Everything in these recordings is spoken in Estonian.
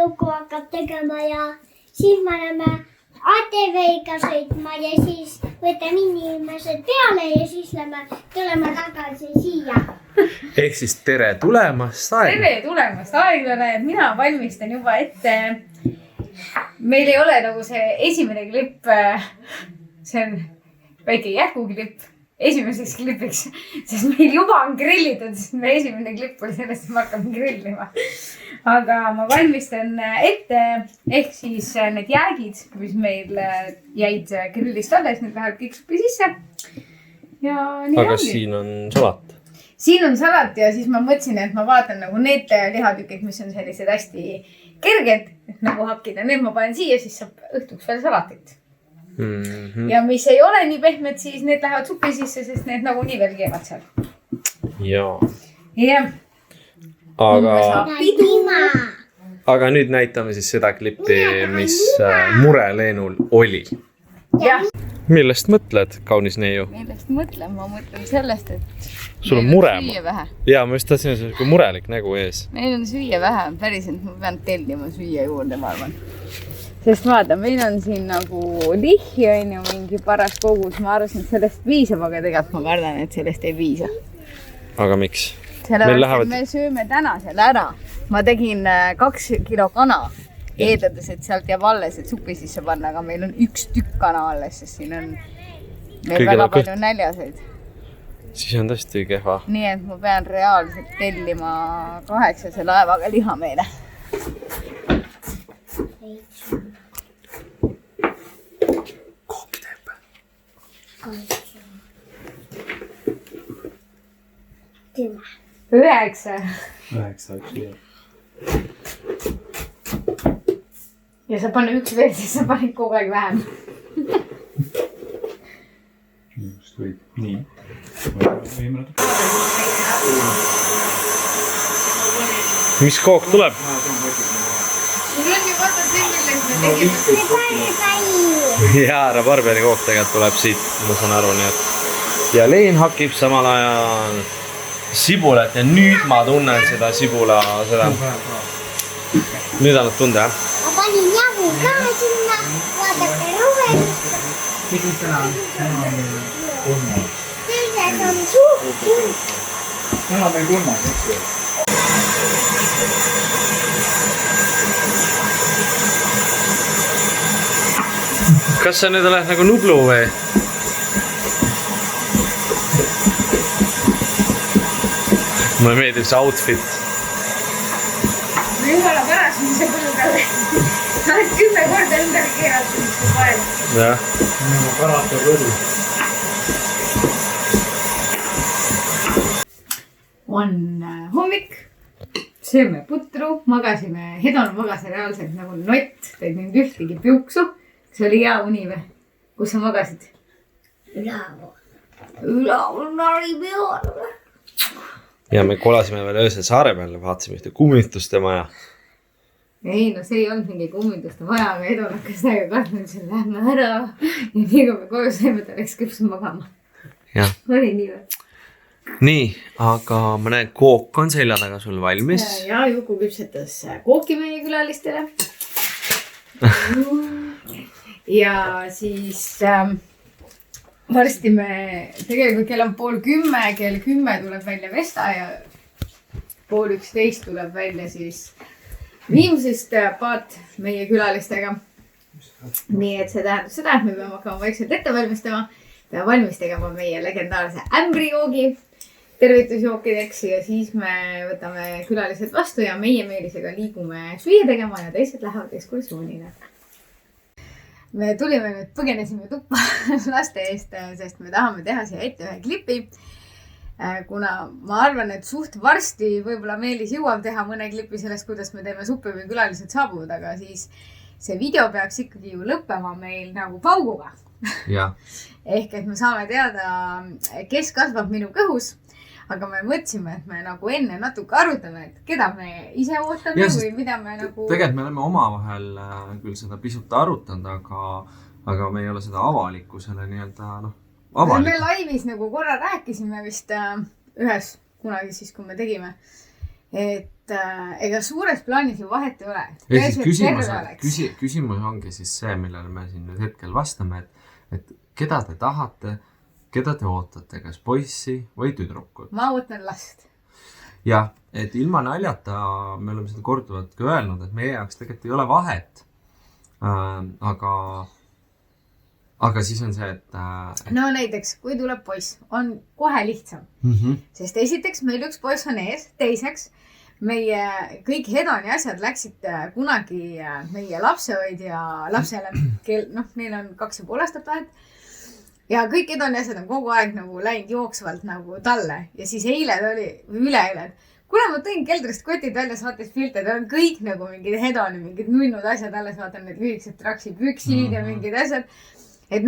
lugu hakkab tegema ja siis me oleme ATV-ga sõitma ja siis võtame inimesed peale ja siis tuleme tagasi siia. Ehk siis tere tulemast Aeglale. Tere tulemast Aeglale, et mina valmistan juba ette. Meil ei ole nagu see esimene klipp, see on väike jätkuklipp esimeseks klipiks, sest meil juba on grillitud, sest meie esimene klipp oli sellest, et me hakkame grillima. Aga ma valmistan ette, ehk siis need jäägid, mis meil jäid grillist alles, need lähevad kõik supi sisse. Ja nii aga ongi. siin on salat. Siin on salat ja siis ma mõtlesin, et ma vaatan nagu need lihatükid, mis on sellised hästi kerged, et nagu hakkida. Need ma panen siia, siis saab õhtuks veel salatit. Ja mis ei ole nii pehmed, siis need lähevad supi sisse, sest need nagu nii veel keevad seal. Jaa. Jah. Aga nüüd näitame siis seda klippi, mis Mure-Leenul oli. Jah. Millest mõtled, kaunis neiu? Millest mõtlen? Ma mõtlen sellest, et sul on mure. süüa vähe. Jaa, ma just tahtsin selline murelik nägu ees. Meil on süüa vähe. Päriselt ma pean tellima süüa juurde, ma arvan. Sest vaata, meil on siin nagu lihhi on ju mingi paras kogus. Ma arvasin, et sellest piisab, aga tegelikult ma kardan, et sellest ei piisa. Aga miks? Sellepärast, et me sööme täna selle ära. Ma tegin 2 kilo kana, eeldades, et sealt jääb alles, et supi sisse panna, aga meil on 1 tükk kana alles, sest siin on meil väga palju näljaseid. Siis on tõesti kehva. Nii, et ma pean reaalselt tellima 8 laevaga liha meile. Kook teeb. 9. 9, üks liiv. Ja sa panna 1 veel, siis sa panid kogu aeg vähem. Just võib. Nii. Mis kook tuleb? Mul on ju vaata see, millest me tegime. Jaa, rabarberi kook tegelikult tuleb siit, ma saan aru, nii et. Ja Leen hakib samal ajal sibulat ja nüüd ma tunnen seda sibula, seda. Nüüd annad tunde, jah? Ma panin jagu ka sinna, vaadake rohelist. Teises on suht. Täna meil 3, eks ju. Kas sa nüüd oled nagu Nublu või? Mulle meeldib see outfit. Jumala pärast, mis see põllu talle. Sa oled 10 korda ümber keeratud, mis see pael. Jah. Minu karata kõdu. On hommik, sööme putru, magasime, Hedon magas reaalselt nagu nott, teid nüüd ühtegi piuksu. See oli hea uni või? Kus sa magasid? Ülavu nari peal või? Ja me kolasime veel öösel saare peal, vaatasime ühte kummituste maja. Ei, no see ei olnud mingi kummituste maja, aga Hedon hakkas täiega kartma, et see lähme ära. Ja nii kui me koju saime, ta läks küpsu magama. Jah. Oli nii või? Nii, aga ma näen, kook on selja taga sul valmis. Ja Juku küpsetas kooki meie külalistele. Ja siis varsti me, tegelikult kell on 9:30, kell 10 tuleb välja Vesta ja 10:30 tuleb välja siis viimsest paat meie külalistega. Nii et see tähendab seda, et me peame hakkama vaikselt ette valmistama. Peame valmis tegema meie legendaarse ämbrijoogi tervitusjookideks ja siis me võtame külalised vastu ja meie Meelisega liigume süüa tegema ja teised lähevad ekskursioonile. Me tulime nüüd, põgenesime tuppa laste eest, sest me tahame teha siia ette ühe klipi. Kuna ma arvan, et suht varsti võib-olla Meelis jõuab teha mõne klipi sellest, kuidas me teeme suppi või külalised saabuvad, aga siis see video peaks ikkagi ju lõppema meil nagu pauguga. Ja. Ehk et me saame teada, kes kasvab minu kõhus. Aga me mõtlesime, et me nagu enne natuke arutame, et keda me ise ootame ja, või mida me nagu... Tegelikult me oleme omavahel küll seda pisut arutanud, aga me ei ole seda avalikkusele nii-öelda avalik. Me laivis nagu korra rääkisime vist ühes kunagi siis, kui me tegime. Et ega suures plaanis ju vahet ei ole. Ja siis küsimus ongi siis see, millele me siin nüüd hetkel vastame, et keda te tahate, keda te ootate, kas poissi või tüdrukut? Ma ootan last. Jah, et ilma naljata me oleme seda korduvalt ka öelnud, et meie jaoks tegelikult ei ole vahet. Aga siis on see, et... No näiteks, kui tuleb poiss, on kohe lihtsam. Sest esiteks meil üks poiss on ees, teiseks meie kõik Hedoni asjad läksid kunagi meie lapsehoidja lapsele, neil on 2,5 aastat vahet. Ja kõik Hedoni asjad on kogu aeg nagu läinud jooksvalt nagu talle. Ja siis eile oli, või üleeile, kuna ma tõin keldrist kotid välja, saates pilte, ta on kõik nagu mingid Hedoni, mingid nunnud asjad, alles vaatan need lühikesed traksi püksid ja mingid asjad. Et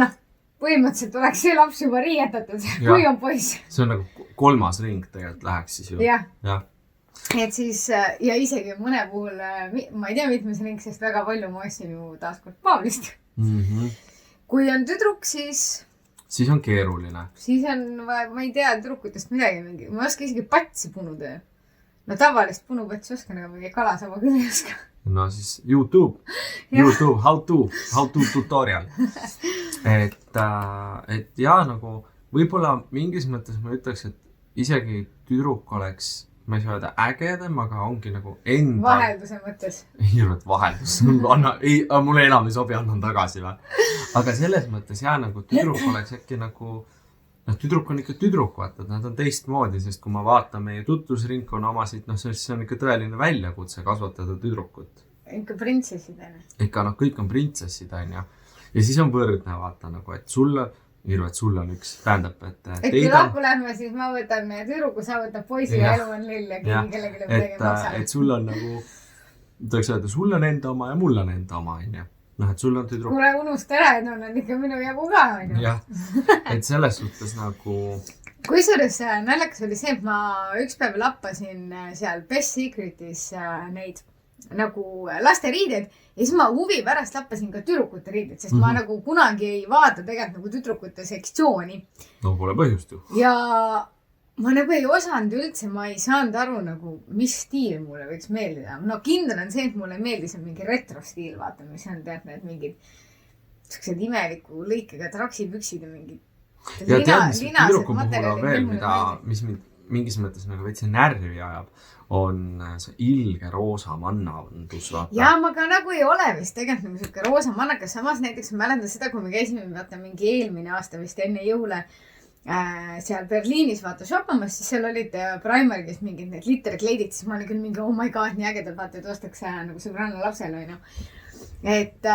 põhimõtteliselt oleks see laps juba riietatud, kui on poiss. See on nagu 3. ring tegelikult läheks siis ju. Jah. Et siis, ja isegi mõne puhul, ma ei tea mitmes ring, sest väga palju ma ostsin ju taaskord Paavlist. Kui on tüdruk, siis on keeruline. Siis on, ma ei tea tüdrukutest midagi mingi. Ma oska isegi patsi punuda. No tavalist punupatsi oskan, aga mingi kalasaba küll ei oska. No siis YouTube, how to tutorial. Et jaa, nagu võib-olla mingis mõttes ma ütleks, et isegi tüdruk oleks, ma ei saa öelda ägedam, aga ongi nagu enda... Vahelduse mõttes. Hirvet vaheldus. Mulle enam ei sobi, annan tagasi või. Aga selles mõttes jaa, nagu tüdruk oleks äkki nagu... Tüdruk on ikka tüdruk, vaata, nad on teistmoodi, sest kui ma vaatan meie tutvusringkonna omasid, see on ikka tõeline väljakutse kasvatada tüdrukut. Ikka printsessid, on. Ikka, kõik on printsessid, on. Ja siis on võrdne, vaata, nagu, et sul on üks, tähendab, et kui lahku lähme, siis ma võtan tüdruku, sa võtab poisi ja elu on lill ja keegi kellelegi midagi maksa. Et sul on nagu, tahaks öelda, sul on enda oma ja mul on enda oma, on. Et sul on tüdruk. Kuule unusta ära, et on ikka minu jagu ka. Jah, et selles suhtes nagu... Kusjuures naljakas oli see, et ma üks päev lappasin seal Best Secretis neid nagu lasteriideid ja siis ma huvi pärast lappasin ka tüdrukute riideid, sest ma nagu kunagi ei vaata tegelikult nagu tüdrukute sektsiooni. No pole põhjust ju. Ja ma nagu ei osanud üldse, ma ei saanud aru nagu, mis stiil mulle võiks meeldida. No kindel on see, et mulle meeldis mingi retrostiil, vaata, mis on tead need mingid sellised imeliku lõikega traksipüksid ja mingid ja tead, mis tüdruku puhul on veel, mis mingis mõttes nagu veitse närvi ajab, on see ilge roosa mannandus, vaata. Ja ma ka nagu ei ole vist tegelikult nagu selline roosa mannakas. Samas näiteks ma mäletan seda, kui me käisime vaata mingi eelmine aasta vist enne jõule seal Berliinis vaata shoppamas, siis seal olid Primarkis mingid need litterkleidid, siis ma olin küll mingi, oh my god, nii ägedalt vaata, et ostaks nagu sõbranna lapsele, on ju. Et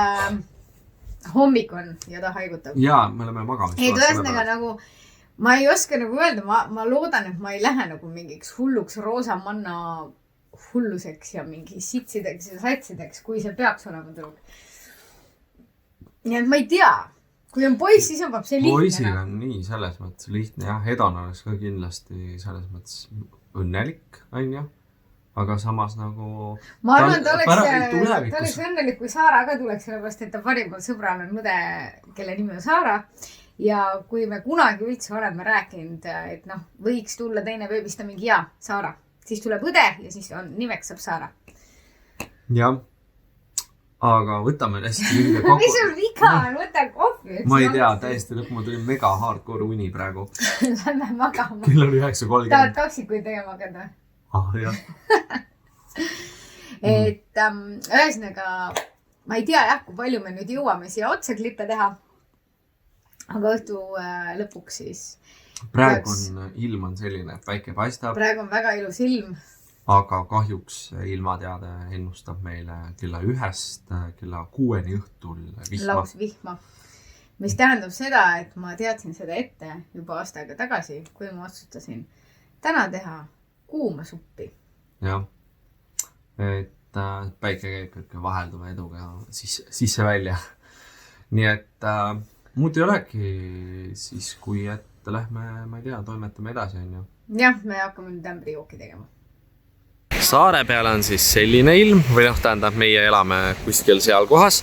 hommik on ja ta haigutab. Jaa, me oleme magamist. Et ühesõnaga nagu, ma ei oska nagu öelda, ma loodan, et ma ei lähe nagu mingiks hulluks roosa manna hulluseks ja mingi sitsideks ja satsideks, kui see peaks olema tüdruk. Nii et ma ei tea. Kui on poiss, siis on see lihtne. Poisil on nii selles mõttes lihtne, jah. Hedon oleks ka kindlasti selles mõttes õnnelik, on ju. Aga samas nagu... Ma arvan, ta oleks õnnelik, kui Saara ka tuleks, sellepärast, et ta parimal sõbral on mõde, kelle nimi on Saara. Ja kui me kunagi üldse oleme rääkinud, et võiks tulla teine veebist on mingi Saara. Siis tuleb õde ja siis nimeks saab Saara. Jah. Aga võtame hästi lühige kokku. Mis on viga on? Võta kohvi. Ma ei tea, täiesti lõpp, ma tulin mega hardcore uni praegu. Lähme magama. Kell on 9:30. Tahad kaksikuid tegema hakata? Jah. Et ühesõnaga, ma ei tea jah, kui palju me nüüd jõuame siia otsa klippe teha. Aga õhtu lõpuks siis... Praegu on ilm on selline, päike paistab. Praegu on väga ilus ilm. Aga kahjuks ilmateade ennustab meile kella 1-st kella 6-ni õhtul vihma. Laus vihma. Mis tähendab seda, et ma teadsin seda ette juba aasta aega tagasi, kui ma otsustasin täna teha kuuma suppi. Jah. Et päike käib kõik vahelduva eduga sisse välja. Nii et muud ei olegi siis, kui et lähme, ma ei tea, toimetame edasi, on ju. Jah, me hakkame nüüd ämbrijooki tegema. Saare peale on siis selline ilm, või tähendab, meie elame kuskil seal kohas.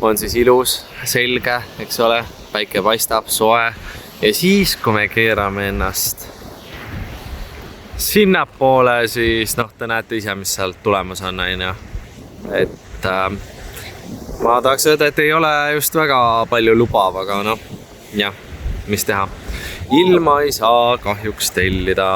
On siis ilus, selge, eks ole, päike paistab, soe. Ja siis, kui me keerame ennast sinnapoole, siis noh, te näete ise, mis sealt tulemas on, onju. Et ma tahaks öelda, et ei ole just väga palju lubav, aga noh, jah, mis teha. Ilma ei saa kahjuks tellida.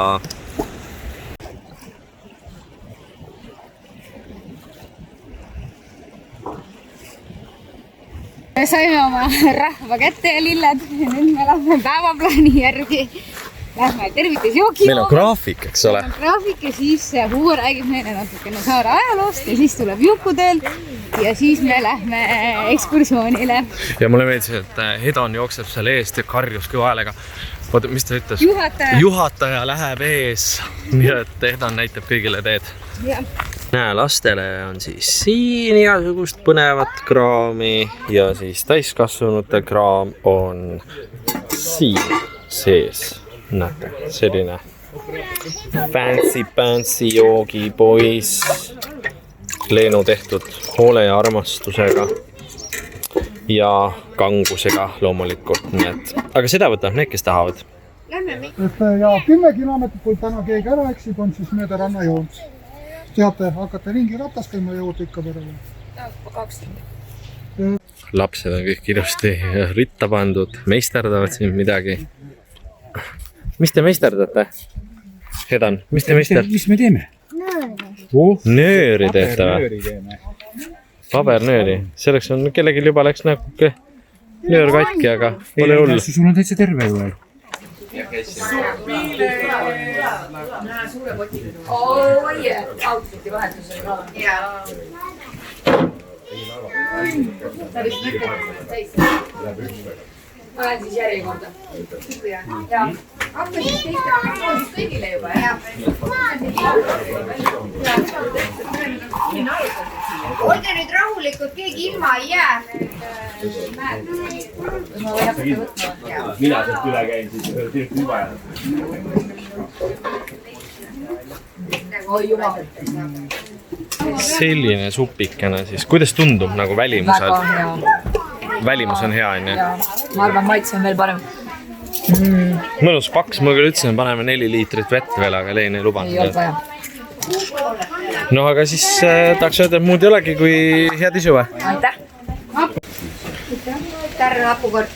Me saime oma rahva kätte ja lilled. Nüüd me lähme päevaplaani järgi. Lähme tervitusjoogi. Meil on graafik, eks ole. Graafik ja siis Hugo räägib meile natukene saare ajaloost ja siis tuleb Jukudel ja siis me lähme ekskursioonile. Ja mulle meeldis, et Hedon jookseb seal eest ja karjus kõva häälega. Oota, mis ta ütles? Juhataja läheb ees. Nii et Hedon näitab kõigile teed. Näe, lastele on siis siin igasugust põnevat kraami ja siis täiskasvanute kraam on siin sees. Näete, selline fancy joogipoiss. Leenu tehtud hoole ja armastusega ja kangusega loomulikult. Nii et, aga seda võtab need, kes tahavad. Ja 10 kilomeetrit, kui täna keegi ära eksib, on siis mööda rannajoont. Teate, hakata ringi ratas käima jõuda ikka perele. Lapsed on kõik ilusti ritta pandud, meisterdavad siin midagi. Mis te meisterdate? Hedon, mis te meisterdate? Mis me teeme? Nööri teete või? Pabernööri. Selleks on kellelgi juba läks näkuke nöör katki, aga pole hullu. Sul on täitsa terve ju veel. Outfiti vahetusel ka. Ma lähen siis järjekorda. Ja hakka siis kõigile juba, jah? Olge nüüd rahulikud, keegi ilma ei jää. Ma või hakata võtma. Mina sealt üle käin, siis tüüpi juba jäänud. Oi jumal. Selline supikene siis. Kuidas tundub nagu välimus? Väga hea. Välimus on hea, on ju? Ma arvan, maitse on veel parem. Mõnus paks, ma küll ütlesin, paneme 4 liitrit vett veel, aga Leen ei lubanud. Ei olnud vaja. No aga siis tahaks öelda, et muud ei olegi kui head isu või? Aitäh. Tärre hapukord.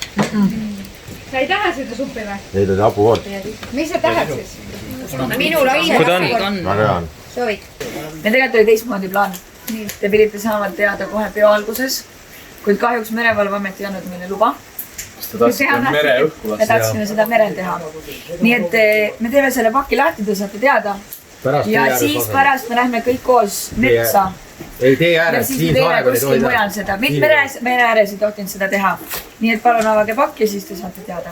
Sa ei taha seda suppi või? Neid oli hapukord. Mis sa tahad siis? Minul on Kui ta on? Väga hea on. Soovid? Me tegelikult oli teistmoodi plaan. Te pidite saama teada kohe peo alguses, kuid kahjuks Merevalveamet ei andnud meile luba. Me tahtsime seda merel teha. Nii et me teeme selle paki lahti, te saate teada. Ja siis pärast me lähme kõik koos metsa. Ei tee Ja ääres, siis siin me teeme saarega ei kuskil tohi mujal seda. Mere ääres ei tohtinud seda teha. Nii et palun avage pakk ja siis te saate teada.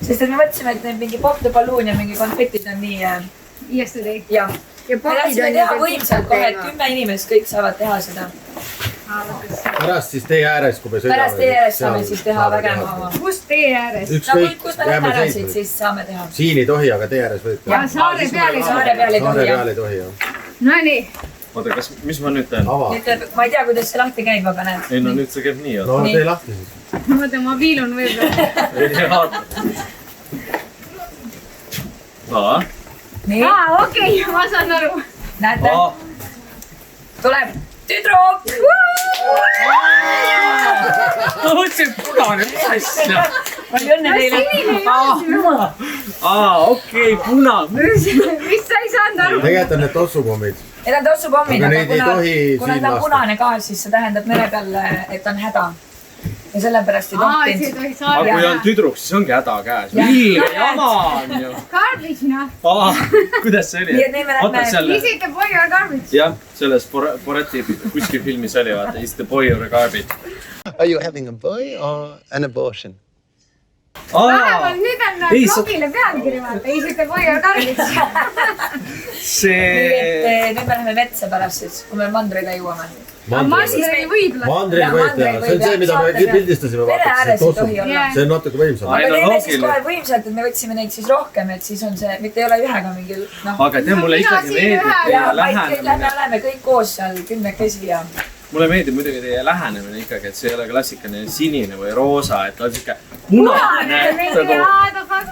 Sest et me mõtlesime, et mingi pop de balloon ja mingi konfettid on nii... Yesterday. Jah. Me tahtsime teha võimsalt kohe, et 10 inimest kõik saavad teha seda. Pärast siis tee ääres, kui me sõidame. Pärast tee ääres saame siis teha vägema oma. Kus tee ääres? No kus me lähme ära siit, siis saame teha. Siin ei tohi, aga tee ääres võib. Ja saare peal ei tohi. ei tohi, jah. No nii. Oota, mis ma nüüd teen? Ava. Ma ei tea, kuidas see lahti käib, aga näed. Ei, no nüüd see käib nii. No tee lahti siis. Mõtle, ma viilun võib-olla. Nii. Okei, ma saan aru. Näete? Tuleb tüdruk! Ma mõtlesin, punane, mis asja? Palju õnne teile! Okei, punane. Mis sa ei saanud aru? Tegelikult on need tossupommid. Need on tossupommid, Aga aga neid ei tohi kuna siin ta on lasta. punane gaas, siis see tähendab mere peal, et on häda. Ja sellepärast ei See ei tohtinud. tohi Aga saada. kui on tüdruk, siis ongi häda käes. Jah. Ilge jama on ju. Garbage, noh. Kuidas see oli? Nii et nüüd me lähme- Is it the boy or garbage? Jah, selles Boretti kuskil filmis oli, vaata, is the boy or a garbage. Are you having a boy or an abortion? Vähemalt nüüd on Ei, sa- blogile pealkiri, vaata. Is it the boy or garbage? Nii See... et nüüd me läheme metsa pärast siis, kui me mandrile jõuame. Mandril võib lasta. Mandril võib teha, see on see, mida me pildistasime. Mere ääres ei tohi olla. Jaa. See on natuke võimsam. Ai, Me no teeme siis loogiline. kohe võimsalt, et me võtsime neid siis rohkem, et siis on see, mitte ei ole ühega mingi, noh. Aga tead, mulle Mina ikkagi siin meeldib ühe- teie Ja lähenemine. lähme kõik koos seal 10 ja... Mulle meeldib muidugi teie lähenemine ikkagi, et see ei ole klassikaline sinine või roosa, et on siuke punane. Mingi, the fuck.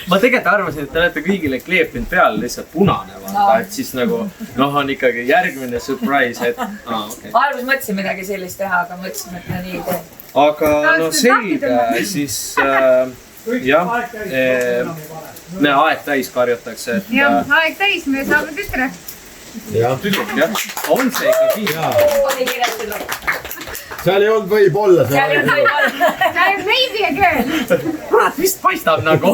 ma tegelikult arvasin, et te olete kõigile kleepinud peale lihtsalt punane, vaata, et siis nagu on ikkagi järgmine surprise, et okay. Alguses mõtlesin midagi sellist teha, aga mõtlesin, et me nii ei tee. Aga no selge, siis jah, aeg täis karjutakse, et... Jah, aeg täis, me saame tütre. Tüdruk, jah. On see ikka kiin? Seal ei olnud võib olla. Seal ei maybe a girl. Kurat, vist paistab nagu.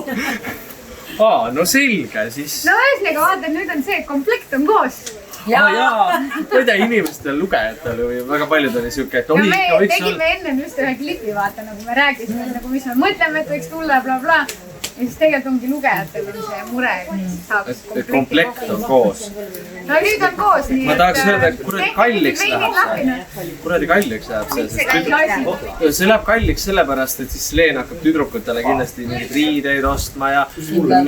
No selge, siis... No üheslega vaata, nüüd on see, et komplekt on koos. Jaa, ma ei tea, inimestel lugejatel või väga paljud oli siuke, et oli ikka võiks... Me tegime ennem just ühe klipi, vaata, nagu me rääkisime, nagu mis me mõtleme, et võiks tulla, bla bla. Ja siis tegelikult ongi lugejatel on see mure, et komplekt on koos. No nüüd on koos, nii et... Ma tahaks öelda, et kuradi kalliks läheb see. Kuradi kalliks läheb see. See läheb kalliks sellepärast, et siis Leen hakkab tüdrukutele kindlasti mingid riideid ostma ja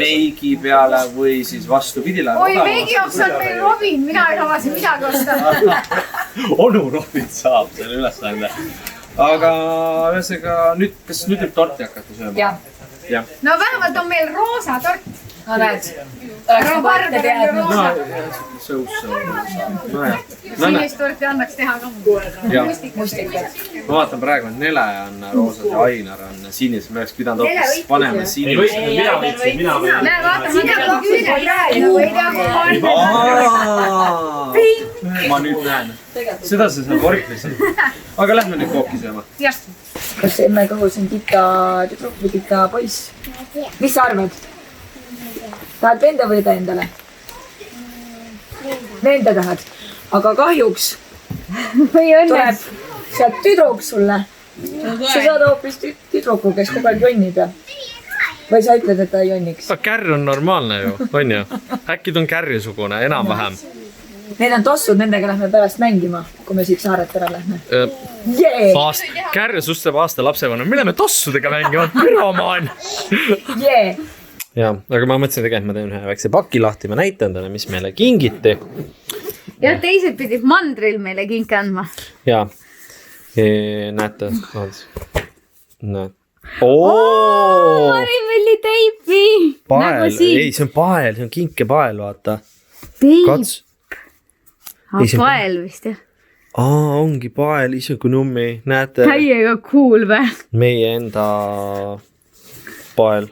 meigi peale või siis vastupidi läheb. Oi, meigi jaoks on meil Robin, mina ei avasi midagi osta. Onu Robin saab selle ülesande. Aga ühesõnaga, kas nüüd võib torti hakata sööma? Jah. No vähemalt on meil roosa tort. No näed. Aga Barbara on roosa. Sinist torti annaks teha ka muu. Mustikad. Ma vaatan praegu, et Nele on roosas ja Ainar on sinis. Me oleks pidanud hoopis panema sinis. Mina võitsin. Näe, vaata, ma tean küüne praegu. Ei tea, kui ma nüüd näen. Seda sa seal korklisid. Aga lähme nüüd kooki sööma. Jah. Kas emme kohus on tita tüdruk või tita poiss? Mis sa arvad? Tahad venda või õde endale? Venda tahad. Aga kahjuks tuleb sealt tüdruk sulle. Sa saad hoopis tüdruku, kes kogu aeg jonnib ja... Või sa ütled, et ta ei jonniks? Kärr on normaalne ju, on ju? Äkki ta on kärrisugune, enam-vähem. Need on tossud, nendega lähme pärast mängima, kui me siit saaret ära lähme. Kärr sust saab aasta lapsevanna. Me läheme tossudega mängima, pyromaan. Ja, aga ma mõtlesin tegelikult, ma teen ühe väikse paki lahti, ma näitan talle, mis meile kingiti. Ja teised pidid mandril meile kinke andma. Ja, näete, näete. Marimelli teipi! Pael, ei, see on pael, see on kinkepael, vaata. Teip? Pael vist, jah. Ongi pael, ise kui nummi, näete. Täiega cool vä? Meie enda pael,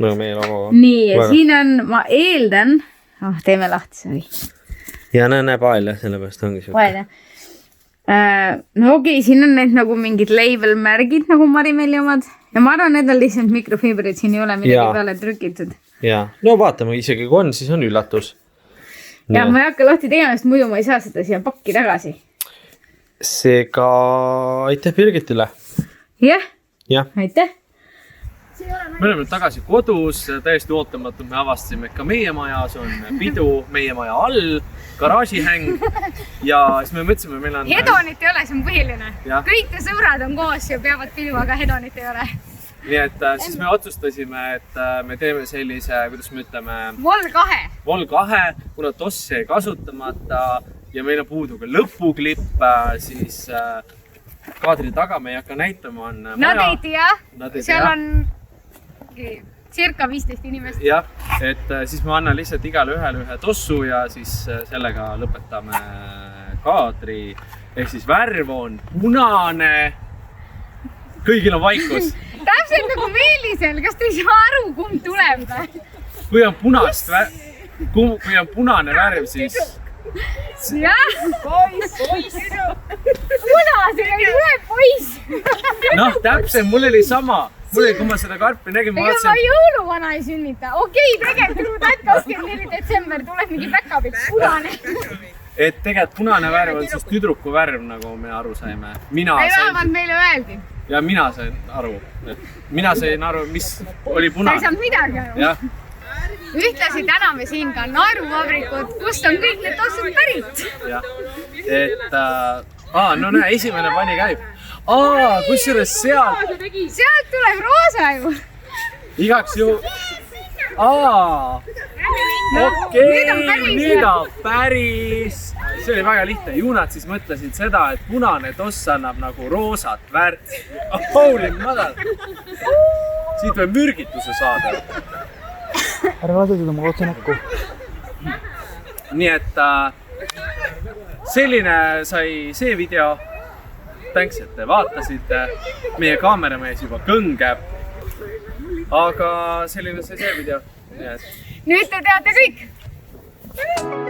nagu meie logoga. Nii, ja siin on, ma eeldan, teeme lahti see. Ja näe pael, jah, sellepärast ongi siuke. Pael, jah. No okei, siin on need nagu mingid label-märgid nagu Marimelli omad. Ja ma arvan, need on lihtsalt mikrofiibrid, siin ei ole midagi peale trükitud. Ja, no vaatame, isegi kui on, siis on üllatus. Ja ma ei hakka lahti tegema, sest muidu ma ei saa seda siia pakki tagasi. Seega, aitäh Birgitile. Jah, aitäh. Me oleme nüüd tagasi kodus, täiesti ootamatult me avastasime, et ka meie majas on pidu, meie maja all, garaažihäng ja siis me mõtlesime, meil on... Hedonit ei ole, see on põhiline. Kõik te sõbrad on koos ja peavad pidu, aga hedonit ei ole. Nii et siis me otsustasime, et me teeme sellise, kuidas me ütleme... Vol 2, kuna toss jäi kasutamata ja meil on puudu ka lõpuklipp, siis kaadri taga me ei hakka näitama, on maja. Nadeiti jah, seal on circa 15 inimest. Jah, et siis ma annan lihtsalt igale ühele ühe tossu ja siis sellega lõpetame kaadri. Ehk siis värv on punane. Kõigil on vaikus. Täpselt nagu Meelisel, kas te ei saa aru, kumb tuleb? Kui on punane värv, siis... Jah! Poiss! Punasega ei tule poiss! Noh, täpselt, mul oli sama. Kui ma seda karpi nägin, ma vaatasin... Ega ma jõuluvana ei sünnita. Okei, tegelikult 24. detsember tuleb mingi päkapiks punane. Et tegelikult punane värv on siis tüdruku värv, nagu me aru saime. Ei vähemalt meile öeldi. Ja mina sain aru. Mina sain aru, mis oli punane. Sa ei saanud midagi aru. Ühtlasi täname siin ka naeruvabrikut, kust on kõik need tossud pärit. Jah, et... no näe, esimene pani käib. Kusjuures Sealt tuleb roosa ju. Igaks ju... Okei, nüüd on päris. See oli väga lihtne. Juunad siis mõtlesid seda, et punane toss annab nagu roosat värd. Holy mother! Siit võib mürgituse saada. ära lase seda mulle otse näkku. nii et selline sai see video. Thanks, et te vaatasite. Meie kaameramees juba kõngeb. Aga selline sai see video. Nüüd te teate kõik!